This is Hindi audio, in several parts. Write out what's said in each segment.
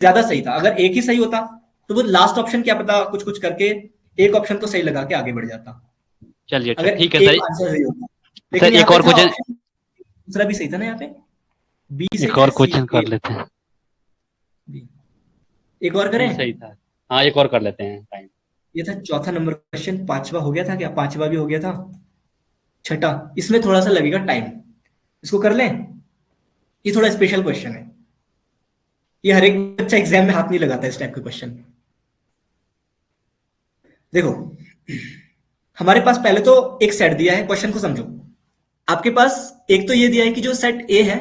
ज्यादा सही था। अगर एक ही सही होता तो वो लास्ट ऑप्शन क्या पता कुछ कुछ करके एक ऑप्शन तो सही लगा के आगे बढ़ जाता, चलिए अच्छा अगर ठीक है एक सर। आंसर सही होता। सर लेकिन यहाँ एक पे और था क्वेश्चन, ऑप्शन दूसरा भी सही था ना, यहाँ पे बी सही एक था, और सी क्वेश्चन ए कर लेते हैं। बी। एक और बी करें? सही था। हाँ एक और कर लेते हैं टाइम। ये था चौथा नंबर क्वेश्चन, पांचवा हो गया था क्या? पांचवा भी हो गया था, छठा। इसमें थोड़ा सा लगेगा टाइम, इसको कर लें। ये थोड़ा स्पेशल क्वेश्चन है, ये हर एक बच्चा एग्जाम में हाथ नहीं लगाता इस टाइप के क्वेश्चन। देखो, हमारे पास पहले तो एक सेट दिया है, क्वेश्चन को समझो। आपके पास एक तो ये दिया है कि जो सेट ए है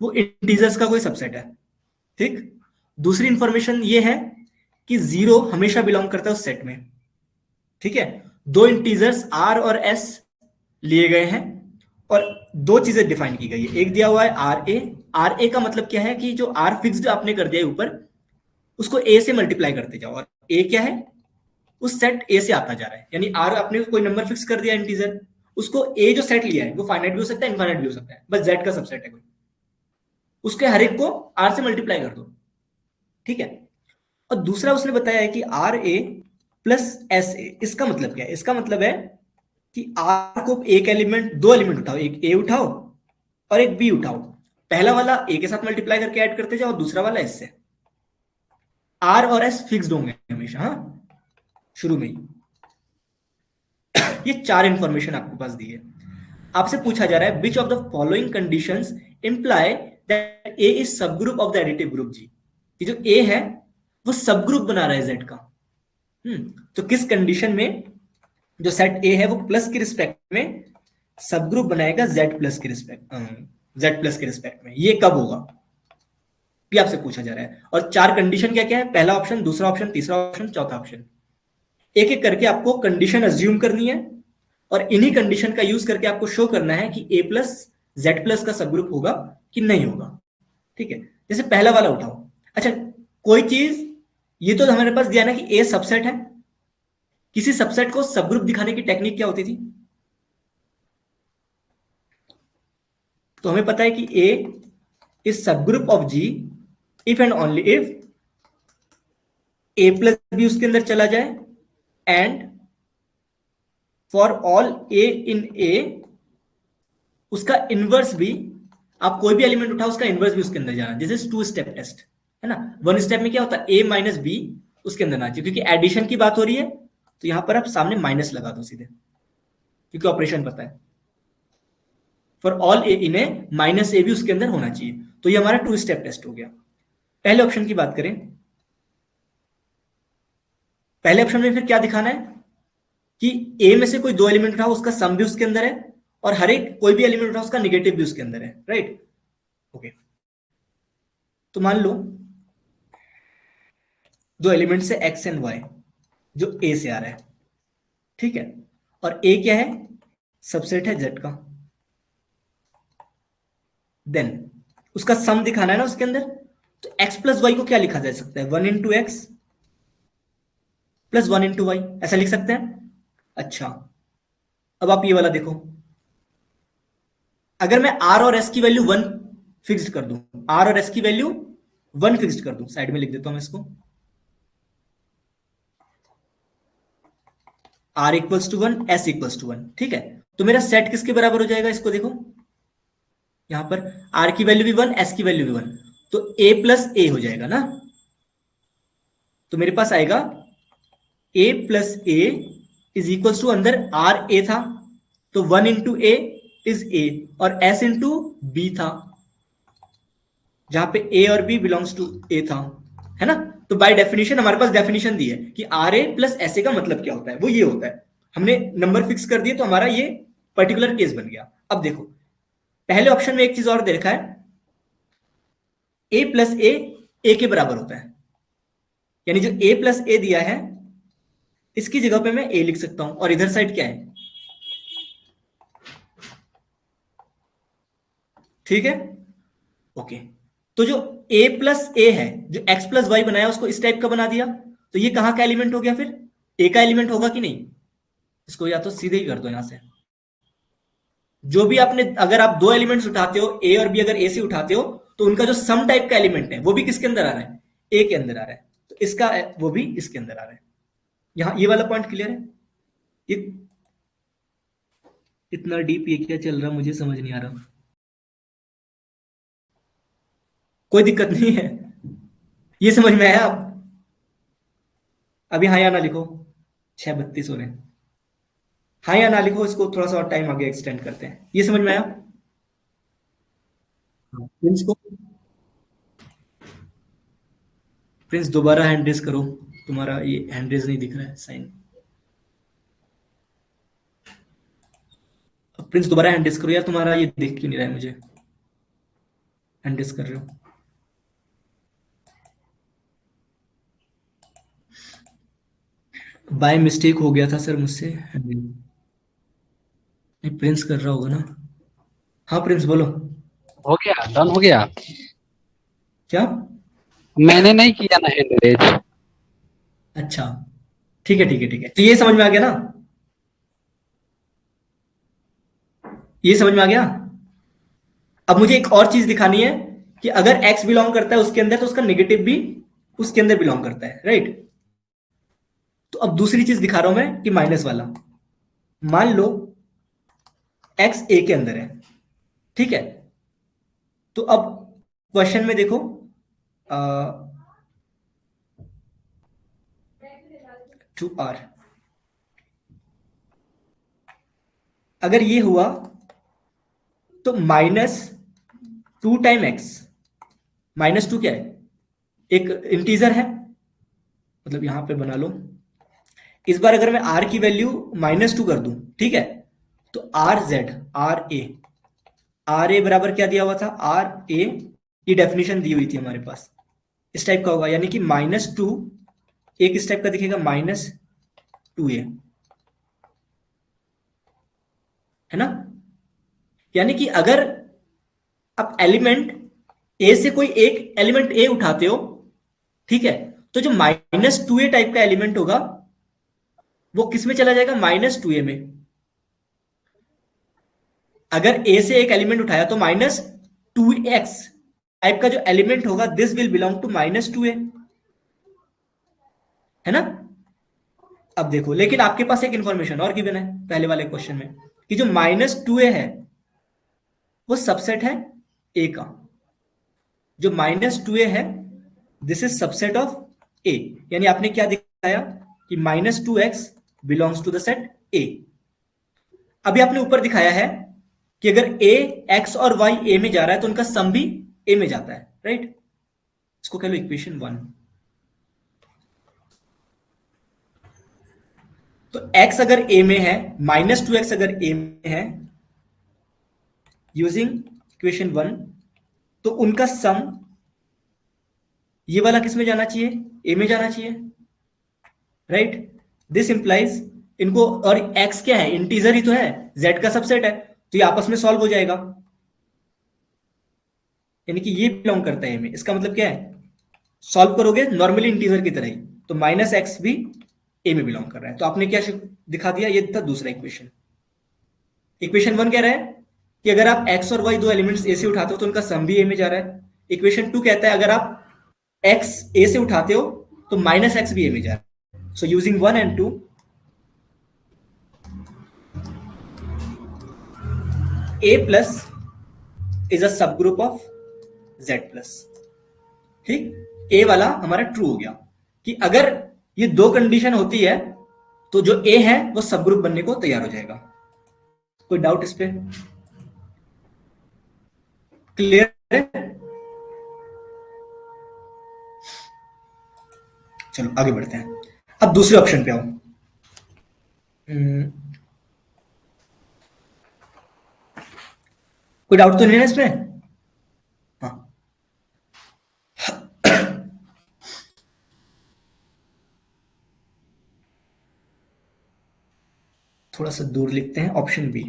वो इंटीजर्स का कोई सबसेट है, ठीक। दूसरी इंफॉर्मेशन ये है कि जीरो हमेशा बिलोंग करता है उस सेट में, ठीक है। दो इंटीजर्स आर और एस लिए गए हैं और दो चीजें डिफाइन की गई है। एक दिया हुआ है आर ए। आर ए का मतलब क्या है कि जो आर फिक्स्ड आपने कर दिया है ऊपर, उसको ए से मल्टीप्लाई करते जाओ, और ए क्या है? उस सेट ए से आता जा रहा है, यानी आर आपने कोई नंबर फिक्स कर दिया इंटीजर, उसको ए जो सेट लिया है वो फाइनाइट भी हो सकता है, इनफाइनाइट भी हो सकता है, बस जेड का सबसेट है कोई, उसके हर एक को आर से मल्टीप्लाई कर दो, ठीक है। और दूसरा उसने बताया है कि R A plus S A. इसका मतलब क्या है? इसका मतलब है कि आर को एक एलिमेंट, दो एलिमेंट उठाओ, एक ए उठाओ और एक बी उठाओ। पहला वाला ए के साथ मल्टीप्लाई करके ऐड करते जाओ, दूसरा वाला एस से। आर और एस फिक्स्ड होंगे हमेशा, हाँ, शुरू में ही। ये चार इंफॉर्मेशन आपके पास दी है। आपसे पूछा जा रहा है which of the following conditions imply that A is subgroup of the additive group G. कि जो ए है वो सब ग्रुप बना रहा है जेड का। तो किस कंडीशन में जो सेट ए है वो प्लस के रिस्पेक्ट में सब ग्रुप बनाएगा जेड प्लस के रिस्पेक्ट, जेड प्लस के रिस्पेक्ट में, ये कब होगा? भी आपसे पूछा जा रहा है। और चार कंडीशन क्या क्या है? पहला ऑप्शन, दूसरा ऑप्शन, तीसरा ऑप्शन, चौथा ऑप्शन। एक एक करके आपको कंडीशन अज्यूम करनी है और इन्हीं कंडीशन का यूज करके आपको शो करना है कि ए प्लस जेड प्लस का सब ग्रुप होगा कि नहीं होगा, ठीक है। जैसे पहला वाला उठाओ। अच्छा, कोई चीज, ये तो हमारे पास दिया ना कि ए सबसेट है, किसी सबसेट को सब ग्रुप दिखाने की टेक्निक क्या होती थी? तो हमें पता है कि A is subgroup of G if and only if A plus B उसके अंदर चला जाए and for all A in A उसका इनवर्स भी, आप कोई भी एलिमेंट उठाओ उसका इनवर्स भी उसके अंदर जाना, जैसे टू स्टेप टेस्ट है ना। वन स्टेप में क्या होता है? ए माइनस बी उसके अंदर ना चाहिए, क्योंकि एडिशन की बात हो रही है तो यहां पर आप सामने माइनस लगा दो सीधे, क्योंकि ऑपरेशन पता है। For all A in A minus A भी उसके अंदर होना चाहिए, तो ये हमारा टू स्टेप टेस्ट हो गया। पहले ऑप्शन की बात करें, पहले ऑप्शन में फिर क्या दिखाना है कि ए में से कोई दो एलिमेंट उठाओ उसका सम भी उसके अंदर है और हर एक कोई भी एलिमेंट उठाओ उसका निगेटिव भी उसके अंदर है, राइट। ओके, तो मान लो दो एलिमेंट्स है एक्स एंड वाई जो ए से आ रहा है, ठीक है। और ए क्या है? सबसेट है जेड का। देन उसका सम दिखाना है ना उसके अंदर, तो एक्स प्लस वाई को क्या लिखा जा सकता है? One into X plus one into Y, ऐसा लिख सकते हैं। अच्छा, अब आप ये वाला देखो, अगर मैं आर और एस की वैल्यू वन फिक्स्ड कर दूं, आर और एस की वैल्यू वन फिक्स्ड कर दूं, साइड में लिख देता हूं मैं इसको, R equals to one, S equals to one, ठीक है। तो मेरा सेट किसके बराबर हो जाएगा? इसको देखो, यहां पर आर की वैल्यू भी वन, एस की वैल्यू भी वन, तो ए प्लस ए हो जाएगा ना। तो मेरे पास आएगा A plus A is equals to, अंदर आर ए था तो one into A is A और एस इंटू बी था, जहां पे ए और बी बिलोंग्स टू ए था, है ना। तो बाय डेफिनेशन हमारे पास डेफिनेशन दी है कि R A plus S A का मतलब क्या होता है, वो ये होता है। हमने नंबर फिक्स कर दिए तो हमारा ये पर्टिकुलर केस बन गया। अब देखो, पहले ऑप्शन में एक चीज और देखा है, ए प्लस ए के बराबर होता है, यानी जो ए प्लस ए दिया है इसकी जगह पे मैं ए लिख सकता हूं, और इधर साइड क्या है? ठीक है, ओके। तो जो ए प्लस ए है, जो एक्स प्लस वाई बनाया उसको इस टाइप का बना दिया, तो ये कहां का एलिमेंट हो गया? फिर ए का एलिमेंट होगा कि नहीं? इसको या तो सीधे ही कर दो यहां से, जो भी आपने, अगर आप दो एलिमेंट्स उठाते हो ए और बी, अगर ए से उठाते हो तो उनका जो सम टाइप का एलिमेंट है वो भी किसके अंदर आ रहा है? ए के अंदर आ रहा है, तो इसका वो भी इसके अंदर आ रहा है। यहाँ ये वाला पॉइंट क्लियर है? ये इतना डीप ये क्या चल रहा मुझे समझ नहीं आ रहा। कोई दिक्कत नहीं है, ये समझ में आया आप? अभी हाँ या ना लिखो, 6:32 हो रहे हैं। हाँ या ना लिखो, इसको थोड़ा सा और टाइम आगे एक्सटेंड करते हैं। ये समझ में आया? प्रिंस को, प्रिंस दोबारा हैंड रेज करो, तुम्हारा ये हैंड रेज नहीं दिख रहा है साइन। प्रिंस दोबारा हैंड रेज करो यार, तुम्हारा ये दिख क्यों नहीं रहा है मुझे, हैंड रेज कर रहे हो। बाय मिस्टेक हो गया था सर मुझसे। नहीं, प्रिंस कर रहा होगा ना। हाँ प्रिंस बोलो। हो गया, डन हो गया। क्या? मैंने नहीं किया ना हैंड रेज। अच्छा ठीक है ठीक है ठीक है, तो ये समझ में आ गया ना, ये समझ में आ गया। अब मुझे एक और चीज दिखानी है कि अगर x बिलोंग करता है उसके अंदर, तो उसका नेगेटिव भी उसके अंदर बिलोंग करता है, राइट। तो अब दूसरी चीज दिखा रहा हूं मैं कि माइनस वाला, मान लो x a के अंदर है, ठीक है। तो अब क्वेश्चन में देखो, 2r, अगर ये हुआ तो -2 टाइम x, -2 क्या है, एक इंटीजर है, मतलब यहां पे बना लो। इस बार अगर मैं r की वैल्यू -2 कर दूं, ठीक है, तो आर ए बराबर क्या दिया हुआ था, आर ए की डेफिनेशन दी हुई थी हमारे पास, इस टाइप का होगा, यानी कि -2 एक इस टाइप का दिखेगा, -2a, है ना। यानी कि अगर आप एलिमेंट ए से कोई एक एलिमेंट ए उठाते हो, ठीक है, तो जो -2a टाइप का एलिमेंट होगा वो किस में चला जाएगा, -2a में। अगर ए से एक एलिमेंट उठाया तो -2x टाइप का जो एलिमेंट होगा, this will belong to -2a, है ना। अब देखो, लेकिन आपके पास एक इंफॉर्मेशन और गिवन है पहले वाले क्वेश्चन में, कि जो -2a है वो सबसेट है ए का। जो -2a है, this is subset of A, यानी आपने क्या दिखाया कि -2x belongs to the set A. अभी आपने ऊपर दिखाया है कि अगर ए, एक्स और वाई ए में जा रहा है तो उनका सम भी ए में जाता है, राइट। इसको कह लो इक्वेशन 1। तो x अगर a में है, -2x अगर a में है, यूजिंग इक्वेशन 1, तो उनका सम ये वाला किस में जाना चाहिए, a में जाना चाहिए, राइट। दिस इंप्लाइज इनको, और x क्या है, इंटीजर ही तो है, z का सबसेट है, तो ये आपस में सॉल्व हो जाएगा, यानी कि ये बिलोंग करता है a में। इसका मतलब क्या है, सॉल्व करोगे नॉर्मली इंटीजर की तरह ही, तो -x भी a में बिलोंग कर रहा है। तो आपने क्या दिखा दिया, ये था दूसरा इक्वेशन। इक्वेशन 1 कह रहा है कि अगर आप x और y दो एलिमेंट्स a से उठाते हो तो उनका सम भी a में जा रहा है। इक्वेशन 2 कहता है अगर आप x a से उठाते हो तो -x भी a में जा रहा है। So using 1 and 2, a plus is a सब ग्रुप ऑफ z प्लस, ठीक। a वाला हमारा ट्रू हो गया कि अगर ये दो कंडीशन होती है तो जो a है वो सब ग्रुप बनने को तैयार हो जाएगा। कोई डाउट इस पे? क्लियर है? चलो आगे बढ़ते हैं, अब दूसरे ऑप्शन पे आओ। कोई डाउट तो नहीं है इसमें? हाँ, थोड़ा सा दूर लिखते हैं, ऑप्शन बी,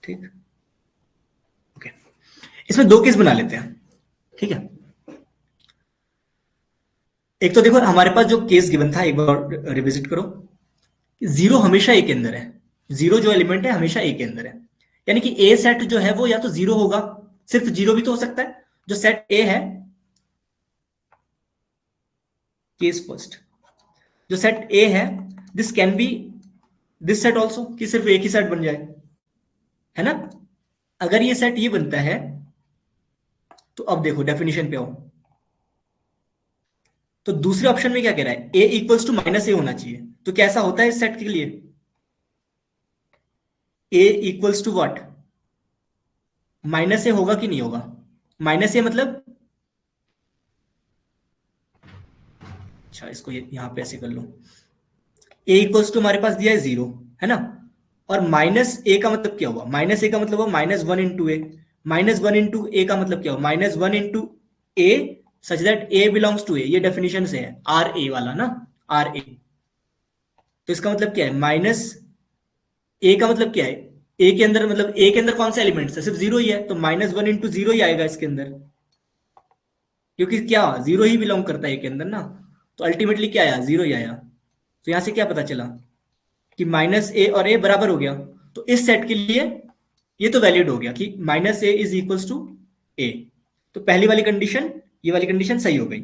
ठीक। ओके, इसमें दो केस बना लेते हैं, ठीक है। एक तो देखो हमारे पास जो केस गिवन था, एक बार रिविजिट करो। जीरो हमेशा ए के अंदर है, जीरो जो एलिमेंट है हमेशा ए के अंदर है, यानी कि ए सेट जो है वो या तो जीरो होगा, सिर्फ जीरो भी तो हो सकता है। जो सेट ए है केस फर्स्ट, जो सेट ए है this can be this set also, कि सिर्फ एक ही सेट बन जाए, है ना। अगर ये सेट ये बनता है तो अब देखो डेफिनेशन पे आओ, तो दूसरे ऑप्शन में क्या कह रहा है, ए इक्वल्स टू माइनस ए होना चाहिए, तो कैसा होता है इस सेट के लिए, ए इक्वल्स टू व्हाट, माइनस ए होगा कि नहीं होगा, माइनस ए मतलब, अच्छा इसको यहां पे ऐसे कर लो, ए इक्वल्स टू हमारे पास दिया है 0, है ना, और माइनस ए का मतलब क्या हुआ, माइनस ए का मतलब हुआ -1 इंटू ए, -1 इंटू ए का मतलब क्या हुआ, -1 into A such that A belongs to A, ये डेफिनेशन से है आर ए वाला ना, आर ए, तो इसका मतलब क्या है, माइनस ए का मतलब क्या है, ए के अंदर मतलब ए के अंदर कौन सा एलिमेंट है, सिर्फ 0 ही है, तो -1 इंटू 0 ही आएगा इसके अंदर, क्योंकि क्या 0 ही बिलोंग करता है ए के अंदर ना, तो अल्टीमेटली क्या आया, 0 ही आया। तो यहां से क्या पता चला कि माइनस ए और ए बराबर हो गया, तो इस सेट के लिए ये तो वैलिड हो गया कि -a इज इक्वल्स टू ए, तो पहली वाली कंडीशन, ये वाली कंडीशन सही हो गई,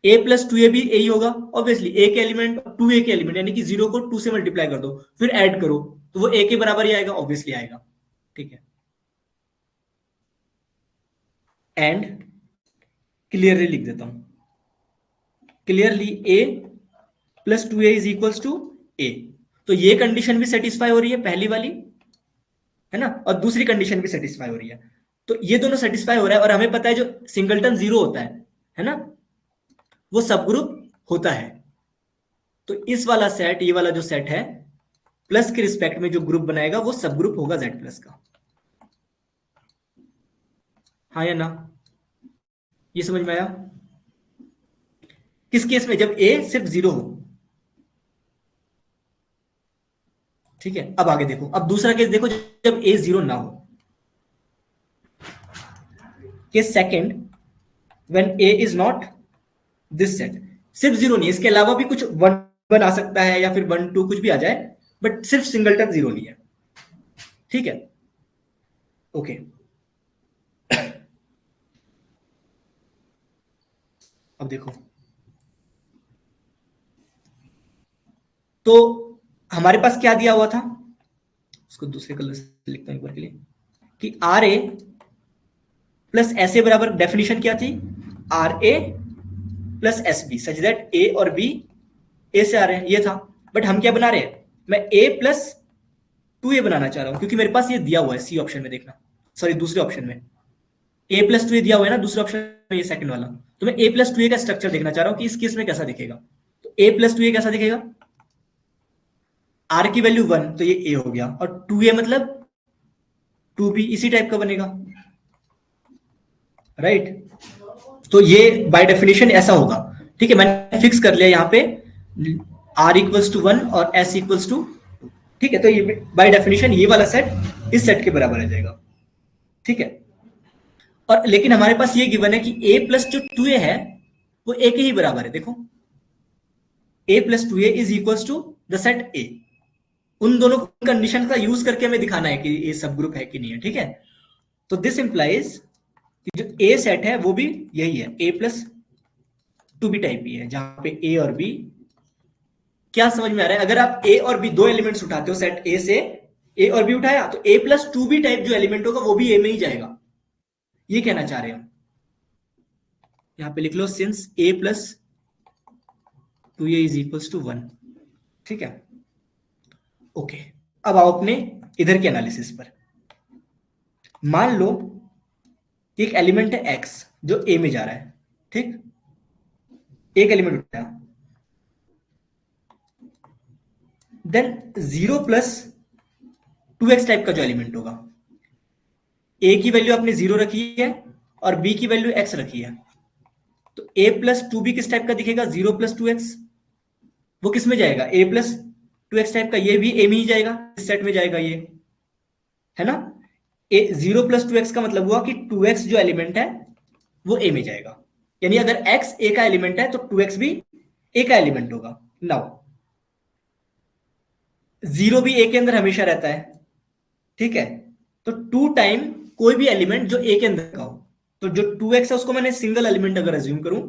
a प्लस 2a भी यही होगा, ऑब्वियसली a के एलिमेंट 2a के एलिमेंट यानी कि 0 को 2 से मल्टीप्लाई कर दो फिर ऐड करो, तो वो a के बराबर ही आएगा, ऑब्वियसली आएगा, ठीक है। एंड क्लियरली लिख देता हूं, clearly a plus 2a is equals to a, तो ये कंडीशन भी सेटिस्फाई हो रही है पहली वाली, है ना, और दूसरी कंडीशन भी सेटिस्फाई हो रही है, तो ये दोनों सेटिस्फाई हो रहा है, और हमें पता है जो सिंगलटन 0 होता है ना, वो सब ग्रुप होता है, तो इस वाला सेट, ये वाला जो सेट है प्लस के रिस्पेक्ट में जो ग्रुप बनाएगा वो सब ग्रुप होगा Z प्लस का, हाँ या ना, ये समझ में आया, किस केस में, जब a सिर्फ 0 हो, ठीक है। अब आगे देखो, अब दूसरा केस देखो, जब a 0 ना हो, case second, when a is not this set, सिर्फ 0 नहीं, इसके अलावा भी कुछ 1 आ सकता है या फिर 1 2 कुछ भी आ जाए, बट सिर्फ सिंगलटन 0 नहीं है, ठीक है, ओके। अब देखो, तो हमारे पास क्या दिया हुआ था, उसको दूसरे कलर से लिखता हूं एक बार के लिए, कि R A plus S A बराबर, डेफिनेशन क्या थी, R A plus S B such that A और बी ए से आ रहे हैं, ये था, बट हम क्या बना रहे हैं, मैं ए प्लस 2a बनाना चाह रहा हूं, क्योंकि मेरे पास ये दिया हुआ है सी ऑप्शन में, देखना, सॉरी दूसरे ऑप्शन में a प्लस 2a दिया हुआ है ना, दूसरे ऑप्शन में ये सेकंड वाला, तो मैं a प्लस 2a का स्ट्रक्चर देखना चाह रहा हूं कि इस केस में कैसा दिखेगा, तो a प्लस 2a कैसा दिखेगा, r की वैल्यू 1 तो ये a हो गया, और 2a मतलब 2b इसी टाइप का बनेगा, राइट, तो ये बाय डेफिनेशन ऐसा होगा, ठीक है, मैंने फिक्स कर लिया यहाँ पे r इक्वल्स टू 1 और s इक्वल्स टू, ठीक है, तो ये बाय डेफिनेशन ये वाला सेट इस सेट के बराबर आ जाएगा, ठीक है। और लेकिन हमारे पास ये गिवन है कि a प्लस जो 2a है वो a के ही बराबर है, देखो a plus 2a is equals to the set a, उन दोनों कंडीशन का यूज करके हमें दिखाना है कि ये सब ग्रुप है कि नहीं है, ठीक है, तो दिस इंप्लाइज कि जो a सेट है वो भी यही है, a प्लस 2b टाइप ही है, जहां पे a और b, क्या समझ में आ रहा है, अगर आप a और b दो एलिमेंट्स उठाते हो सेट a से, a और b उठाया तो a प्लस 2b टाइप जो एलिमेंट होगा वो भी a में ही जाएगा, ये कहना चाह रहे हैं हम, यहां पे लिख लो since a plus 2a is equals to 1, ठीक है, ओके। अब आओ अपने इधर के एनालिसिस पर, मान लो कि एक एलिमेंट है x जो a में जा रहा है, ठीक, एक एलिमेंट उठाया, देन 0 प्लस 2x टाइप का जो एलिमेंट होगा, a की वैल्यू आपने 0 रखी है और b की वैल्यू x रखी है, तो a प्लस 2b किस टाइप का दिखेगा, 0 प्लस 2x, वो किस में जाएगा, a प्लस 2x टाइप का, ये भी a में ही जाएगा, इस सेट में जाएगा ये, है ना, a 0 प्लस 2x का मतलब हुआ कि 2x जो एलिमेंट है वो a में जाएगा, यानी अगर x a का एलिमेंट है तो 2x भी a का एलिमेंट होगा। नाउ 0 भी a के अंदर हमेशा रहता है, ठीक है, तो 2 टाइम कोई भी एलिमेंट जो a के अंदर का हो, तो जो 2x है उसको मैंने सिंगल एलिमेंट अगर अज्यूम करूं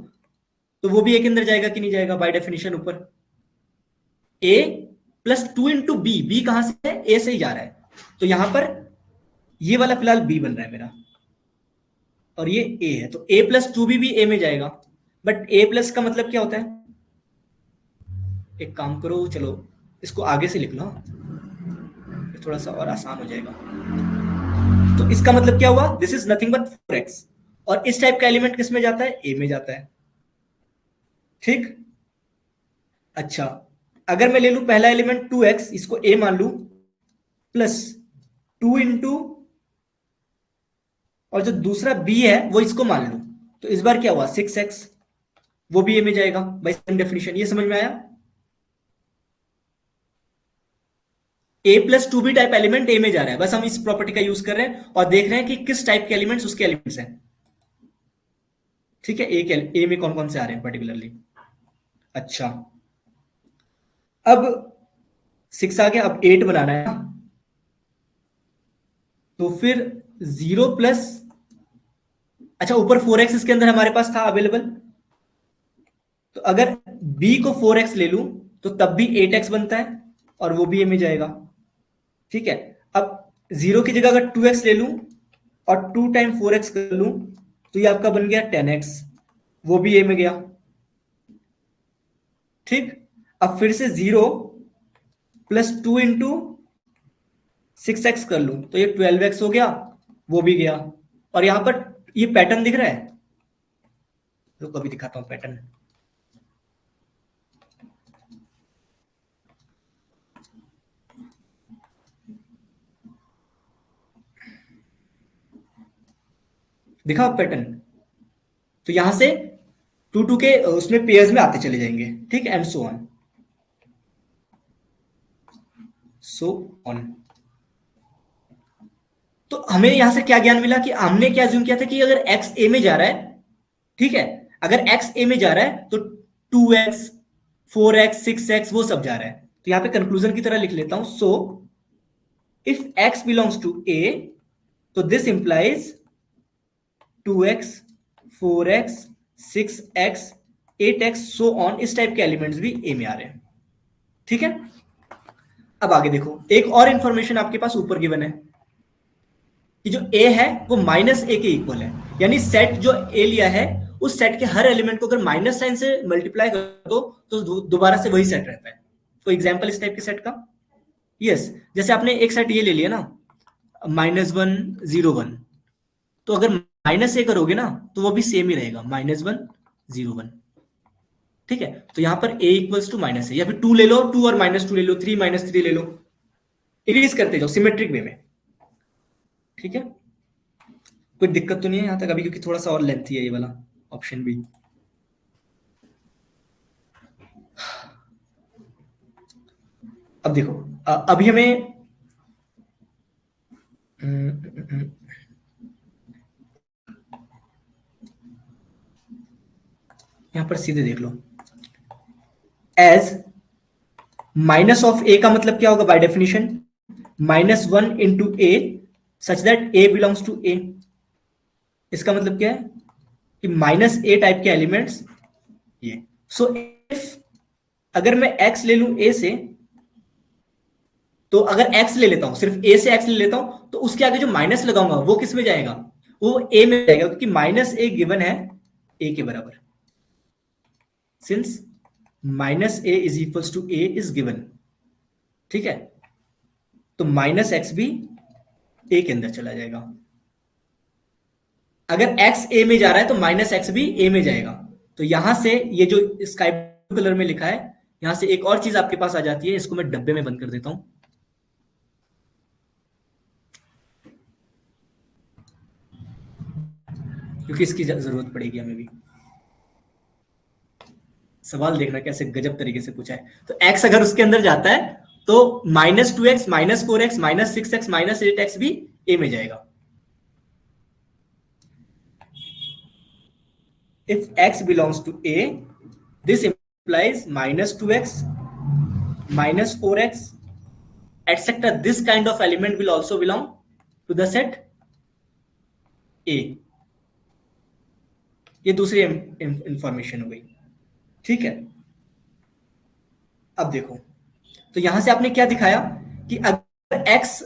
तो वो भी ए के अंदर जाएगा कि नहीं जाएगा बाय डेफिनेशन ऊपर। ए प्लस 2 इंटू बी, बी कहां से है, ए से ही जा रहा है, तो यहां पर ये वाला फिलहाल बी बन रहा है मेरा, और ये ए है, तो ए प्लस 2 भी ए में जाएगा। बट ए प्लस का मतलब क्या होता है, एक काम करो, चलो इसको आगे से लिख लो, थोड़ा सा और आसान हो जाएगा। तो इसका मतलब क्या हुआ, this is nothing but 4x, और इस टाइप का एलिमेंट किस में जाता है, ए में जाता है। ठीक, अच्छा, अगर मैं ले लू पहला एलिमेंट 2x, इसको ए मान लू, प्लस 2 इंटू, और जो दूसरा b है वो इसको मान लू, तो इस बार क्या हुआ 6x, वो भी ए में जाएगा बाय सेम डेफिनेशन। ये समझ में आया, ए प्लस 2 भी टाइप एलिमेंट ए में जा रहा है, बस हम इस प्रॉपर्टी का यूज कर रहे हैं और देख रहे हैं कि किस टाइप के एलिमेंट्स उसके एलिमेंट्स हैं। ठीक है, ए में कौन कौन से आ रहे हैं पर्टिकुलरली। अच्छा, अब 6 आ गया, अब 8 बनाना है, तो फिर 0 प्लस, अच्छा ऊपर 4x इसके अंदर हमारे पास था अवेलेबल, तो अगर b को 4x ले लूं तो तब भी 8x बनता है, और वो भी ए में जाएगा। ठीक है, अब 0 की जगह अगर 2x ले लूं और 2 टाइम 4x कर लूं, तो ये आपका बन गया 10x, वो भी ए में गया। ठीक, अब फिर से 0 प्लस 2 इंटू 6x कर लूं तो ये 12x हो गया, वो भी गया। और यहां पर ये पैटर्न दिख रहा है, तो कभी दिखाता हूं पैटर्न। दिखा पैटर्न, तो यहां से 2 के उसमें पेयर्स में आते चले जाएंगे। ठीक, and so on, so on. तो हमें यहां से क्या ज्ञान मिला कि हमने क्या ज्यूम किया था कि अगर x a में जा रहा है, ठीक है, अगर x a में जा रहा है तो 2x 4x 6x वो सब जा रहा है, तो यहां पे कंक्लूजन की तरह लिख लेता हूं, so if x belongs to a, तो this implies 2x 4x 6x 8x so on, इस टाइप के एलिमेंट्स भी a में आ रहे हैं। ठीक है, अब आगे देखो, एक और इंफॉर्मेशन आपके पास ऊपर गिवन है कि जो a है वो माइनस ए के इक्वल है, यानी सेट जो a लिया है उस सेट के हर एलिमेंट को अगर माइनस साइन से मल्टीप्लाई कर दो तो दोबारा से वही सेट रहता है। कोई एग्जांपल इस टाइप के सेट का, यस, जैसे आपने एक सेट ये ले लिया ना, -1 0 1, तो अगर माइनस ए करोगे ना तो वो भी सेम ही रहेगा, -1 0 1। ठीक है, तो यहां पर a इक्वल्स टू माइनस है, या फिर 2 ले लो, 2 और -2 ले लो, 3 -3 ले लो, इरेज करते जाओ सिमेट्रिक वे में। ठीक है, कोई दिक्कत तो नहीं है यहां तक अभी, क्योंकि थोड़ा सा और लेंथी है ये वाला ऑप्शन भी। अब देखो, अभी हमें यहां पर सीधे देख लो, एज माइनस ऑफ ए का मतलब क्या होगा by definition, -1 into A such that A belongs to A. इसका मतलब क्या है कि माइनस ए टाइप के एलिमेंट्स ये। सो इफ अगर मैं x ले लूं a से, तो अगर x ले लेता हूं, सिर्फ a से x ले लेता हूं, तो उसके आगे जो माइनस लगाऊंगा वो किस में जाएगा, वो a में जाएगा, क्योंकि -a गिवन है a के बराबर, since -a is equals to a is given. ठीक है, तो -x भी a के अंदर चला जाएगा। अगर x a में जा रहा है तो -x भी a में जाएगा। तो यहां से ये जो स्काई ब्लू कलर में लिखा है, यहां से एक और चीज आपके पास आ जाती है, इसको मैं डब्बे में बंद कर देता हूं। क्योंकि इसकी जरूरत पड़ेगी हमें भी। सवाल देखना कैसे गजब तरीके से पूछा है। तो x अगर उसके अंदर जाता है तो -2x -4x -6x -8x भी a में जाएगा। If x belongs to a, this implies -2x -4x etc. This kind of element will also belong to the set a। ये दूसरी इंफॉर्मेशन हो गई। ठीक है, अब देखो, तो यहां से आपने क्या दिखाया कि अगर x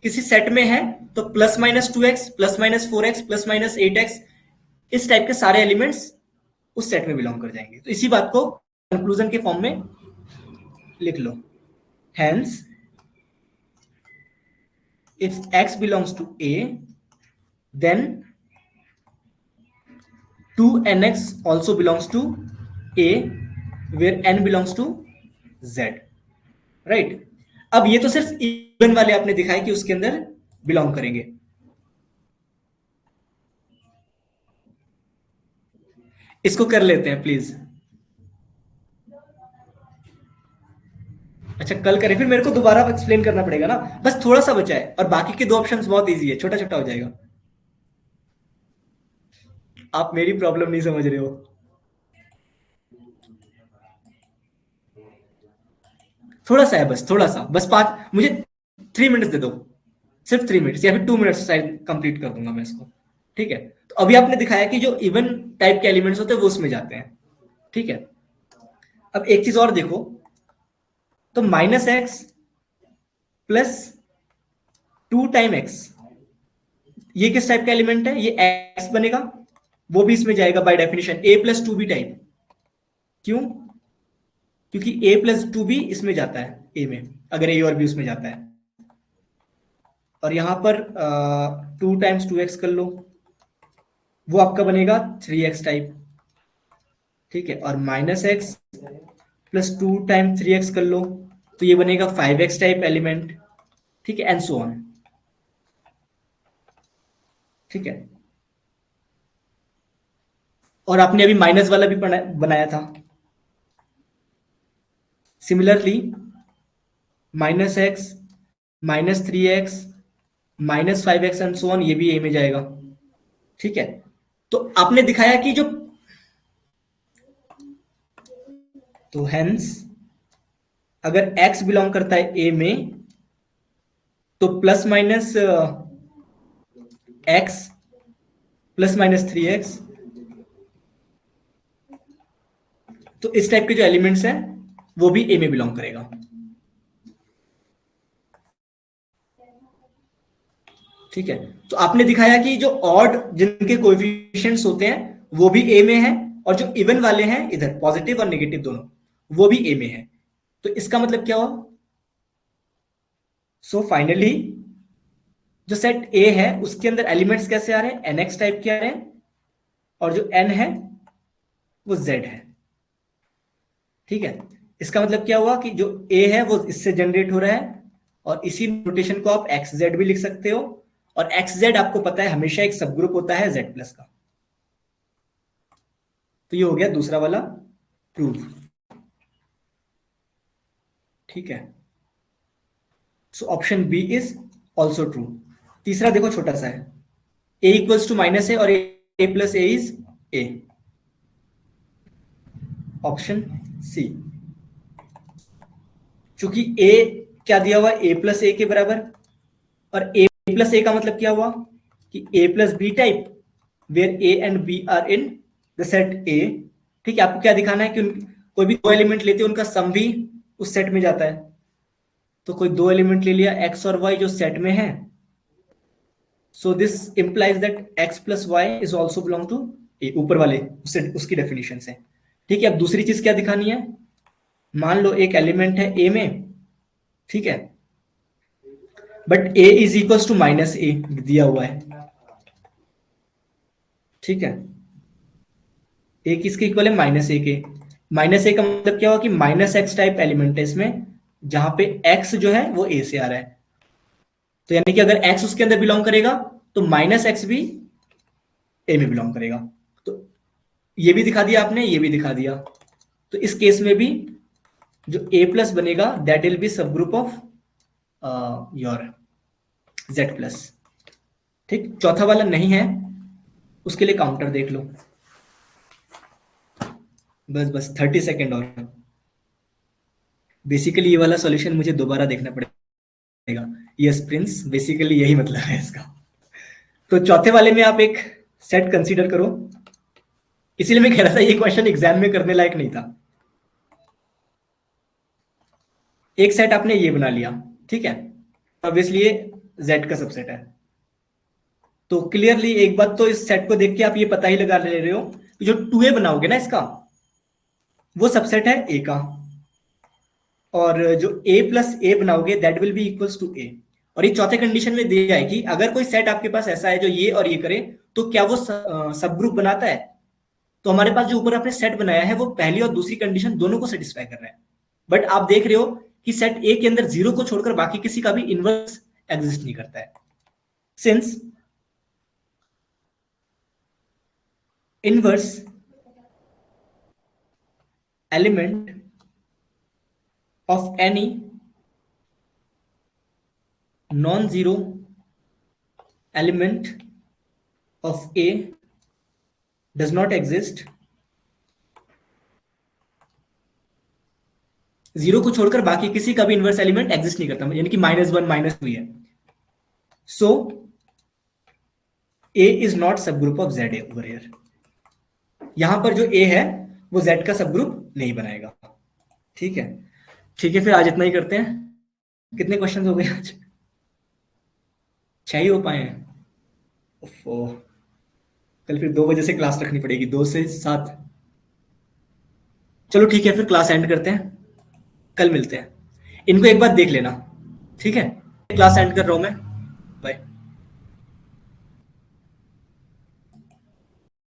किसी सेट में है तो plus minus 2x, plus minus 4x, plus minus 8x, इस टाइप के सारे एलिमेंट्स उस सेट में बिलोंग कर जाएंगे। तो इसी बात को कंक्लूजन के फॉर्म में लिख लो। Hence if x belongs to A, then 2nx also belongs to A, where n belongs to Z, right? अब ये तो सिर्फ इवन वाले आपने दिखाए कि उसके अंदर बिलोंग करेंगे। इसको कर लेते हैं प्लीज। अच्छा, कल करें, फिर मेरे को दोबारा एक्सप्लेन करना पड़ेगा ना, बस थोड़ा सा बचा है और बाकी के दो ऑप्शंस बहुत इजी है, छोटा छोटा हो जाएगा। आप मेरी प्रॉब्लम नहीं समझ रहे हो। थोड़ा सा है, बस थोड़ा सा, बस 5, मुझे 3 मिनट्स दे दो, सिर्फ 3 मिनट्स या फिर 2 मिनट्स शायद कंप्लीट कर दूंगा मैं इसको। ठीक है, तो अभी आपने दिखाया कि जो इवन टाइप के एलिमेंट्स होते हैं वो उसमें जाते हैं। ठीक है, अब एक चीज और देखो, तो minus x plus 2 time x, ये किस टाइप का एलिमेंट है? ये एक्स बनेगा, वो भी इसमें जाएगा by definition, A plus two B type. क्यों? क्योंकि ए प्लस टू बी इसमें जाता है ए में, अगर ए और बी उसमें जाता है। और यहां पर 2 टाइम्स 2x कर लो, वो आपका बनेगा 3x टाइप। ठीक है, और minus x plus 2 time 3x कर लो, तो ये बनेगा 5x टाइप एलिमेंट। ठीक है, एंड सो ऑन। ठीक है, और आपने अभी माइनस वाला भी बनाया था। Similarly minus x, -3x, -5x and so on, ये भी ए में जाएगा। ठीक है, तो आपने दिखाया कि जो, तो हेंस अगर x बिलोंग करता है ए में, तो plus minus x plus -3x, तो इस टाइप के जो एलिमेंट्स हैं वो भी ए में बिलोंग करेगा। ठीक है, तो आपने दिखाया कि जो ऑड जिनके कोएफिशिएंट्स होते हैं वो भी ए में है, और जो इवन वाले हैं इधर पॉजिटिव और नेगेटिव दोनों, वो भी ए में है। तो इसका मतलब क्या हुआ? सो फाइनली जो सेट ए है उसके अंदर एलिमेंट्स कैसे आ रहे हैं? एनएक्स टाइप के आ रहे हैं, और जो एन है वो जेड है। ठीक है, इसका मतलब क्या हुआ कि जो ए है वो इससे जनरेट हो रहा है, और इसी नोटेशन को आप एक्स जेड भी लिख सकते हो, और एक्स जेड आपको पता है हमेशा एक सब ग्रुप होता है जेड प्लस का। तो ये हो गया दूसरा वाला प्रूव। ठीक है, so option B is also true. तीसरा देखो, छोटा सा है, ए इक्वल्स टू माइनस है और A plus A is A. Option C, चूंकि ए क्या दिया हुआ, ए प्लस ए के बराबर, और ए प्लस ए का मतलब क्या हुआ कि A plus B type, where A and B are in the set A. ठीक है, आपको क्या दिखाना है कि कोई भी दो एलिमेंट लेते हैं उनका सम भी उस सेट में जाता है। तो कोई दो एलिमेंट ले लिया एक्स और वाई जो सेट में है, so this implies that X plus Y is also belong to A, ऊपर वाले उसकी डेफिनेशन से। ठीक है, अब दूसरी चीज क्या दिखानी है? मान लो एक एलिमेंट है ए में, ठीक है, but A is equal to minus A दिया हुआ है। ठीक है, ए किसके इक्वल है? माइनस ए के। माइनस ए का मतलब क्या हुआ कि माइनस एक्स टाइप एलिमेंट है इसमें, जहां पे एक्स जो है वो ए से आ रहा है। तो यानी कि अगर एक्स उसके अंदर बिलोंग करेगा तो माइनस एक्स भी ए में बिलोंग करेगा। तो ये भी दिखा दिया आपने, ये भी दिखा दिया। तो इस केस में भी जो ए प्लस बनेगा दैट विल बी सब group of your Z plus. ठीक, चौथा वाला नहीं है, उसके लिए काउंटर देख लो। बस बस 30 सेकेंड और। बेसिकली ये वाला सॉल्यूशन मुझे दोबारा देखना पड़ेगा। यस प्रिंस, बेसिकली यही मतलब है इसका। तो चौथे वाले में आप एक सेट कंसीडर करो, इसीलिए मैं कह रहा था ये क्वेश्चन एग्जाम में करने लायक नहीं था। एक सेट आपने ये बना लिया, ठीक है, ऑब्वियसली ये Z का सबसेट है। तो क्लियरली एक बात तो इस सेट को देख के आप ये पता ही लगा ले रहे हो कि जो 2A बनाओगे ना इसका, वो सबसेट है A का, और जो A प्लस A बनाओगे that will be equals to A। और ये चौथे कंडीशन में दिया है कि अगर कोई सेट आपके पास ऐसा है जो ये और ये करे तो क्या वो सब ग्रुप बनाता है। तो हमारे पास जो ऊपर आपने सेट बनाया है वो पहली और दूसरी कंडीशन दोनों को सेटिस्फाई कर रहा है। बट आप देख रहे हो कि सेट ए के अंदर 0 को छोड़कर बाकी किसी का भी इनवर्स एग्जिस्ट नहीं करता है, since inverse element of any non zero element of A does not exist. 0 को छोड़कर बाकी किसी का भी इनवर्स एलिमेंट एग्जिस्ट नहीं करता, यानी कि -1 -2 है। सो ए इज नॉट सब group of Z over here. यहां पर जो ए है वो जेड का सब ग्रुप नहीं बनाएगा। ठीक है, ठीक है, फिर आज इतना ही करते हैं। कितने क्वेश्चन हो गए आज? 6 ही हो पाए हैं। ओफो, कल फिर 2 बजे से क्लास रखनी पड़ेगी, 2 से 7। चलो ठीक है, फिर क्लास एंड करते हैं, कल मिलते हैं। इनको एक बार देख लेना, ठीक है? क्लास एंड कर रहा हूं मैं, बाय।